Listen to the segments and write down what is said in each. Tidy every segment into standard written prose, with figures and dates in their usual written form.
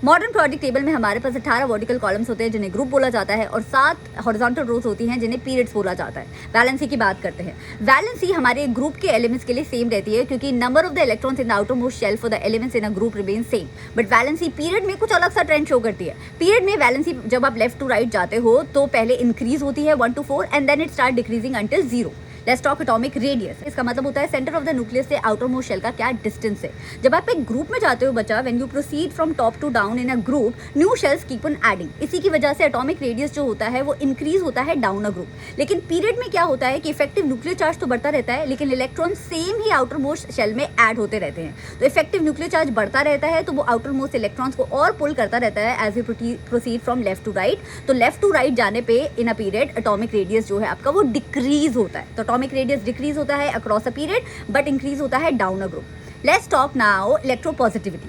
Modern periodic table में हमारे पास 18 vertical columns होते हैं जिन्हें ग्रुप बोला जाता है और 7 हॉरिजॉन्टल रोज होती हैं जिन्हें पीरियड्स बोला जाता है। वैलेंसी की बात करते हैं। वैलेंसी हमारे ग्रुप के एलिमेंट्स के लिए सेम रहती है क्योंकि number of the electrons in the outermost shell for the elements in a group remain same, but valency period में कुछ अलग सा ट्रेंड शो करती है। पीरियड में वैलेंसी जब आप लेफ्ट टू राइट जाते हो तो पहले इंक्रीज होती है 1 to 4 and then it start decreasing until 0। Let's talk atomic radius. इसका मतलब होता है सेंटर ऑफ द न्यूक्लियस से आउटर मोस्ट शेल का क्या डिस्टेंस है। जब आप एक ग्रुप में जाते हो बच्चा, when you proceed from top to down in a group, new shells keep on adding. इसी की वजह से एटॉमिक रेडियस जो होता है वो इंक्रीज होता है डाउन अ ग्रुप। लेकिन पीरियड में क्या होता है कि इफेक्टिव न्यूक्लियर चार्ज तो बढ़ता रहता है लेकिन इलेक्ट्रॉन सेम ही आउटर मोस्ट शेल में ऐड होते रहते हैं। तो इफेक्टिव न्यूक्लियर चार्ज बढ़ता रहता है तो वो आउटर मोस्ट इलेक्ट्रॉन्स को और पुल करता रहता है as you proceed from left to right. तो लेफ्ट टू राइट जाने पे in a period atomic radius जो है आपका वो डिक्रीज होता है। तो एटॉमिक रेडियस डिक्रीज होता है across a period but increase होता है down a group. Let's talk now electropositivity.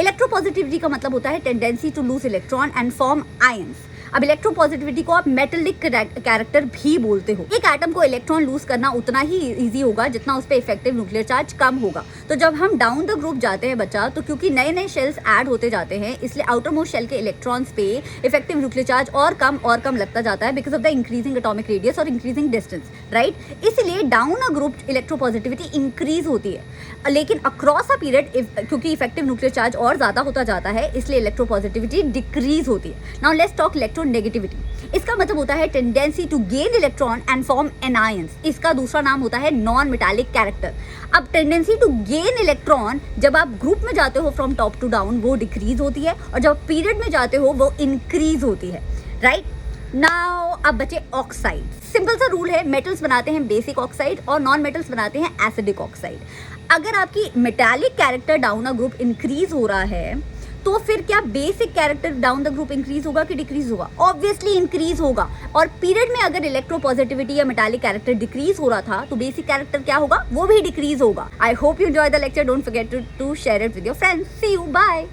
Electropositivity का मतलब होता है tendency to lose electron and form ions. अब इलेक्ट्रोपॉजिटिविटी को आप मेटेलिक कैरेक्टर भी बोलते हो। एक एटम को इलेक्ट्रॉन लूज करना उतना ही इजी होगा जितना उस पर इफेक्टिव न्यूक्लियर चार्ज कम होगा। तो जब हम डाउन द ग्रुप जाते हैं बच्चा, तो क्योंकि नए नए शेल्स ऐड होते जाते हैं इसलिए आउटर मोस्ट शेल के इलेक्ट्रॉन्स पे इफेक्टिव न्यूक्लियर चार्ज और कम लगता जाता है because of the increasing atomic radius और इंक्रीजिंग डिस्टेंस, राइट। इसलिए down a group electropositivity increase होती है लेकिन अक्रॉस अ पीरियड क्योंकि इफेक्टिव न्यूक्लियर चार्ज और ज्यादा होता जाता है इसलिए इलेक्ट्रोपॉजिटिविटी डिक्रीज होती है। Now let's talk electronegativity. इसका मतलब होता है tendency to gain electron and form anions. इसका दूसरा नाम होता है नॉन मेटालिक कैरेक्टर। अब टेंडेंसी टू गेन इलेक्ट्रॉन जब आप ग्रुप में जाते हो फ्रॉम टॉप टू डाउन वो डिक्रीज होती है और जब पीरियड में जाते हो वो इंक्रीज होती है, राइट। नाउ अब बचे ऑक्साइड। सिंपल सा रूल है, मेटल्स बनाते हैं बेसिक ऑक्साइड और नॉन मेटल्स बनाते हैं एसिडिक ऑक्साइड। अगर आपकी metallic character down a group increase हो रहा है तो फिर क्या basic character down the group increase होगा कि डिक्रीज होगा? ऑब्वियसली इंक्रीज होगा। और पीरियड में अगर इलेक्ट्रोपॉजिटिविटी या मेटालिक कैरेक्टर डिक्रीज हो रहा था तो बेसिक कैरेक्टर क्या होगा? वो भी डिक्रीज होगा। I hope you enjoy the lecture. Don't forget to share it with your friends. See you, bye.